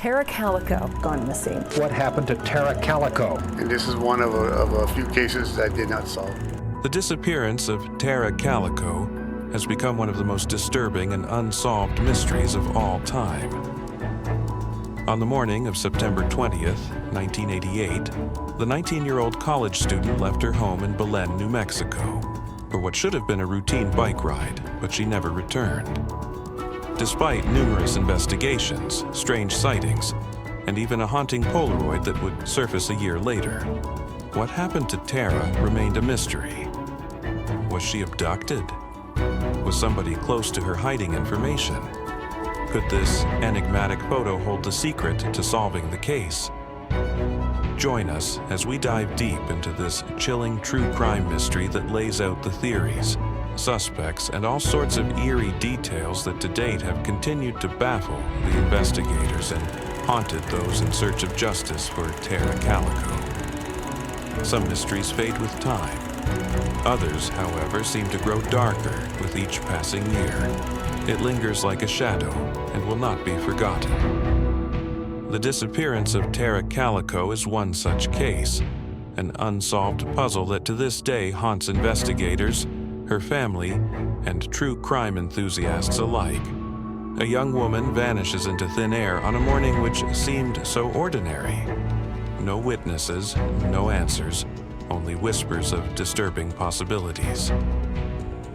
Tara Calico gone missing. What happened to Tara Calico? And this is one of a few cases that I did not solve. The disappearance of Tara Calico has become one of the most disturbing and unsolved mysteries of all time. On the morning of September 20th, 1988, the 19-year-old college student left her home in Belen, New Mexico, for what should have been a routine bike ride, but she never returned. Despite numerous investigations, strange sightings, and even a haunting Polaroid that would surface a year later, what happened to Tara remained a mystery. Was she abducted? Was somebody close to her hiding information? Could this enigmatic photo hold the secret to solving the case? Join us as we dive deep into this chilling true crime mystery that lays out the theories, suspects, and all sorts of eerie details that to date have continued to baffle the investigators and haunted those in search of justice for Tara Calico. Some mysteries fade with time. Others, however, seem to grow darker with each passing year. It lingers like a shadow and will not be forgotten. The disappearance of Tara Calico is one such case, an unsolved puzzle that to this day haunts investigators, her family, and true crime enthusiasts alike. A young woman vanishes into thin air on a morning which seemed so ordinary. No witnesses, no answers, only whispers of disturbing possibilities.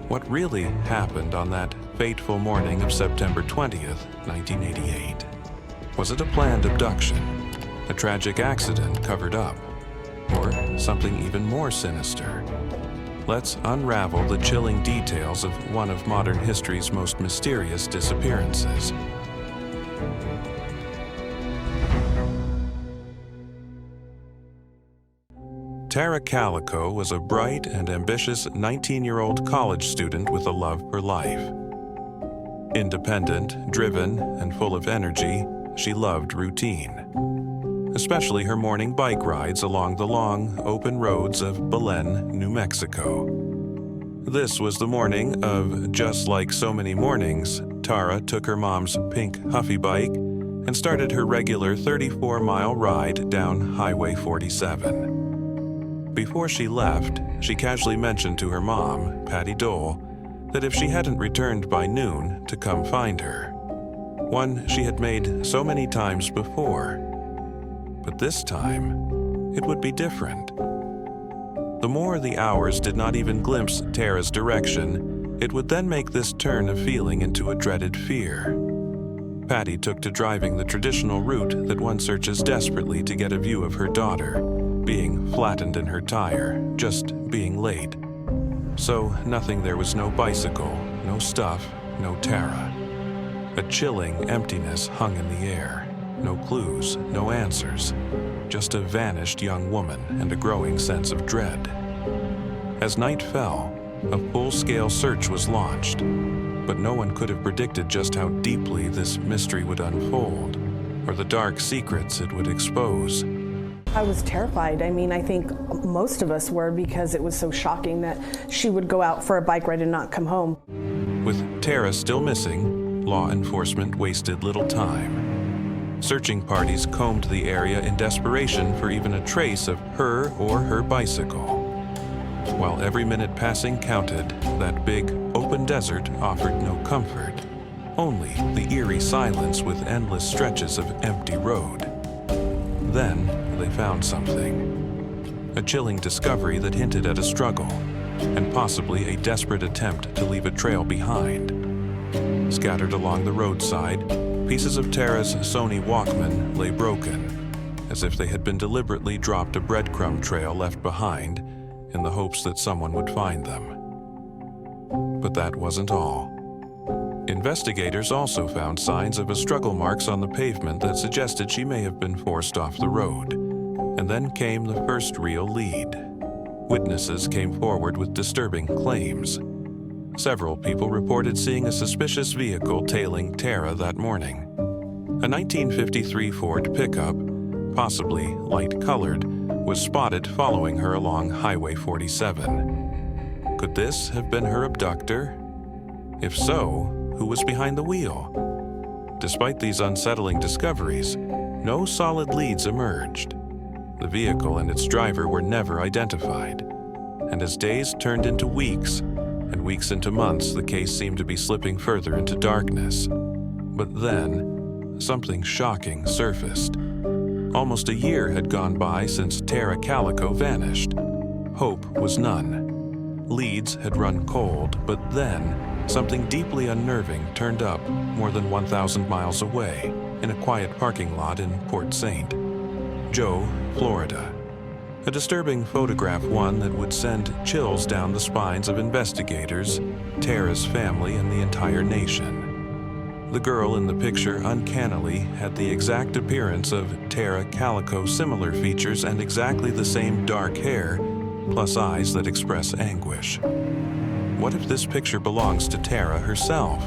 What really happened on that fateful morning of September 20th, 1988? Was it a planned abduction, a tragic accident covered up, or something even more sinister? Let's unravel the chilling details of one of modern history's most mysterious disappearances. Tara Calico was a bright and ambitious 19-year-old college student with a love for life. Independent, driven, and full of energy, she loved routine, especially her morning bike rides along the long, open roads of Belen, New Mexico. This was the morning of, just like so many mornings, Tara took her mom's pink Huffy bike and started her regular 34-mile ride down Highway 47. Before she left, she casually mentioned to her mom, Patty Dole, that if she hadn't returned by noon, to come find her. One she had made so many times before. But this time, it would be different. The more the hours did not even glimpse Tara's direction, it would then make this turn of feeling into a dreaded fear. Patty took to driving the traditional route that one searches desperately to get a view of her daughter, being flattened in her tire, just being late. So nothing there was no bicycle, no stuff, no Tara. A chilling emptiness hung in the air. No clues, no answers. Just a vanished young woman and a growing sense of dread. As night fell, a full-scale search was launched, but no one could have predicted just how deeply this mystery would unfold, or the dark secrets it would expose. I was terrified. I mean, I think most of us were, because it was so shocking that she would go out for a bike ride and not come home. With Tara still missing, law enforcement wasted little time. Searching parties combed the area in desperation for even a trace of her or her bicycle. While every minute passing counted, that big, open desert offered no comfort, only the eerie silence with endless stretches of empty road. Then they found something. A chilling discovery that hinted at a struggle, and possibly a desperate attempt to leave a trail behind. Scattered along the roadside, pieces of Tara's Sony Walkman lay broken, as if they had been deliberately dropped a breadcrumb trail left behind in the hopes that someone would find them. But that wasn't all. Investigators also found signs of struggle marks on the pavement that suggested she may have been forced off the road. And then came the first real lead. Witnesses came forward with disturbing claims. Several people reported seeing a suspicious vehicle tailing Tara that morning. A 1953 Ford pickup, possibly light-colored, was spotted following her along Highway 47. Could this have been her abductor? If so, who was behind the wheel? despite these unsettling discoveries, no solid leads emerged. The vehicle and its driver were never identified. And as days turned into weeks, and weeks into months, the case seemed to be slipping further into darkness. But then, something shocking surfaced. Almost a year had gone by since Tara Calico vanished. Hope was none. Leads had run cold, but then, something deeply unnerving turned up more than 1,000 miles away in a quiet parking lot in Port St. Joe, Florida. A disturbing photograph, one that would send chills down the spines of investigators, Tara's family, and the entire nation. The girl in the picture uncannily had the exact appearance of Tara Calico, similar features, and exactly the same dark hair, plus eyes that express anguish. What if this picture belongs to Tara herself?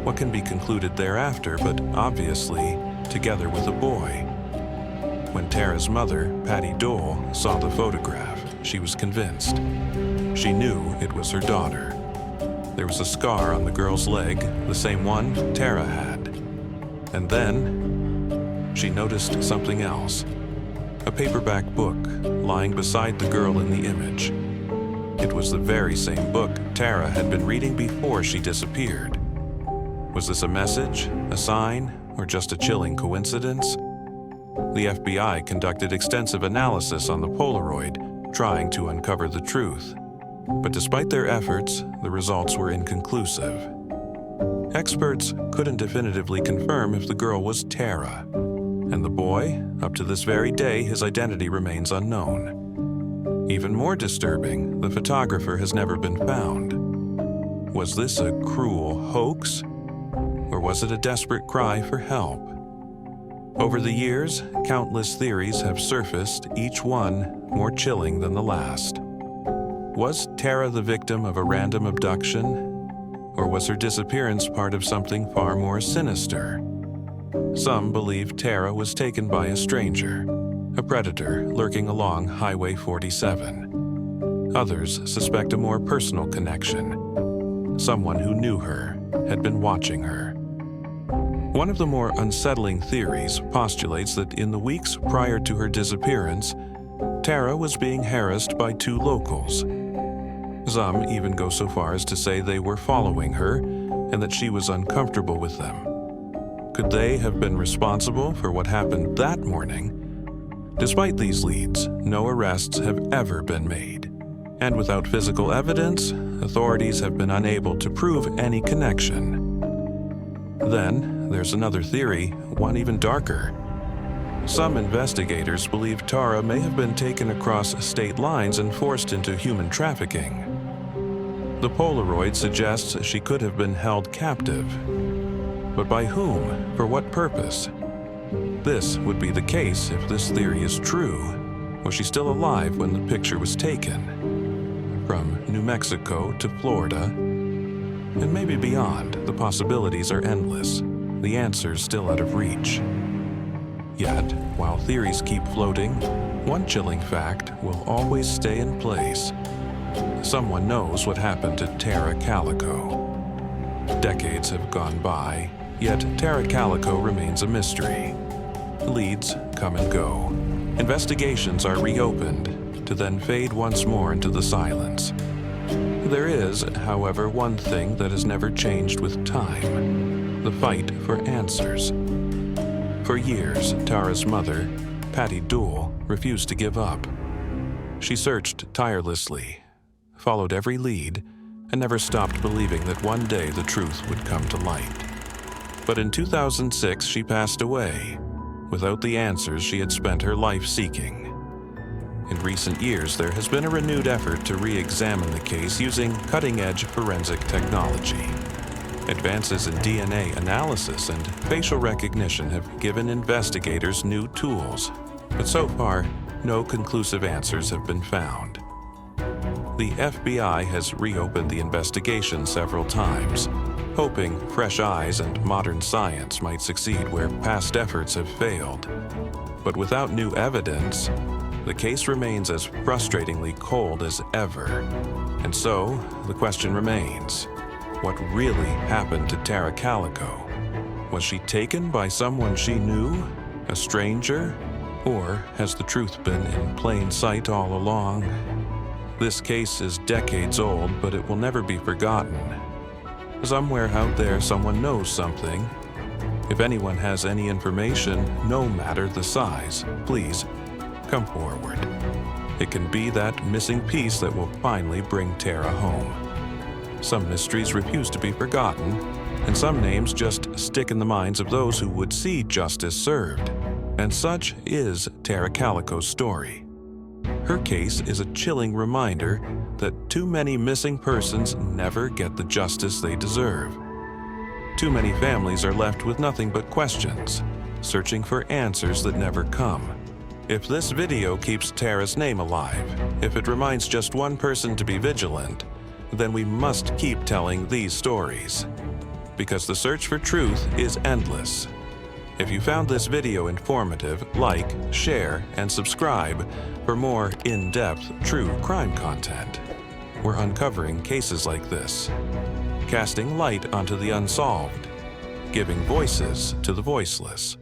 What can be concluded thereafter, but obviously together with a boy? When Tara's mother, Patty Dole, saw the photograph, she was convinced. She knew it was her daughter. There was a scar on the girl's leg, the same one Tara had. And then she noticed something else. A paperback book lying beside the girl in the image. It was the very same book Tara had been reading before she disappeared. Was this a message, a sign, or just a chilling coincidence? The FBI conducted extensive analysis on the Polaroid, trying to uncover the truth. But despite their efforts, the results were inconclusive. Experts couldn't definitively confirm if the girl was Tara. And the boy, up to this very day, his identity remains unknown. Even more disturbing, the photographer has never been found. Was this a cruel hoax? Or was it a desperate cry for help? Over the years, countless theories have surfaced, each one more chilling than the last. Was Tara the victim of a random abduction? Or was her disappearance part of something far more sinister? Some believe Tara was taken by a stranger, a predator lurking along Highway 47. Others suspect a more personal connection. Someone who knew her, had been watching her. One of the more unsettling theories postulates that in the weeks prior to her disappearance, Tara was being harassed by two locals. Some even go so far as to say they were following her and that she was uncomfortable with them. Could they have been responsible for what happened that morning? Despite these leads, no arrests have ever been made. And without physical evidence, authorities have been unable to prove any connection. Then, there's another theory, one even darker. Some investigators believe Tara may have been taken across state lines and forced into human trafficking. The Polaroid suggests she could have been held captive. But by whom? For what purpose? This would be the case if this theory is true. Was she still alive when the picture was taken? From New Mexico to Florida, and maybe beyond, the possibilities are endless, the answers still out of reach. Yet, while theories keep floating, one chilling fact will always stay in place. Someone knows what happened to Tara Calico. Decades have gone by, yet Tara Calico remains a mystery. Leads come and go. Investigations are reopened, to then fade once more into the silence. There is, however, one thing that has never changed with time: the fight for answers. For years, Tara's mother, Patty Dole, refused to give up. She searched tirelessly, followed every lead, and never stopped believing that one day the truth would come to light. But in 2006, she passed away, without the answers she had spent her life seeking. In recent years, there has been a renewed effort to re-examine the case using cutting-edge forensic technology. Advances in DNA analysis and facial recognition have given investigators new tools, but so far, no conclusive answers have been found. The FBI has reopened the investigation several times, hoping fresh eyes and modern science might succeed where past efforts have failed. But without new evidence, the case remains as frustratingly cold as ever. And so, the question remains: what really happened to Tara Calico? Was she taken by someone she knew? A stranger? Or has the truth been in plain sight all along? This case is decades old, but it will never be forgotten. Somewhere out there, someone knows something. If anyone has any information, no matter the size, please come forward. It can be that missing piece that will finally bring Tara home. Some mysteries refuse to be forgotten, and some names just stick in the minds of those who would see justice served. And such is Tara Calico's story. Her case is a chilling reminder that too many missing persons never get the justice they deserve. Too many families are left with nothing but questions, searching for answers that never come. If this video keeps Tara's name alive, if it reminds just one person to be vigilant, then we must keep telling these stories. Because the search for truth is endless. If you found this video informative, like, share, and subscribe for more in-depth true crime content. We're uncovering cases like this, casting light onto the unsolved, giving voices to the voiceless.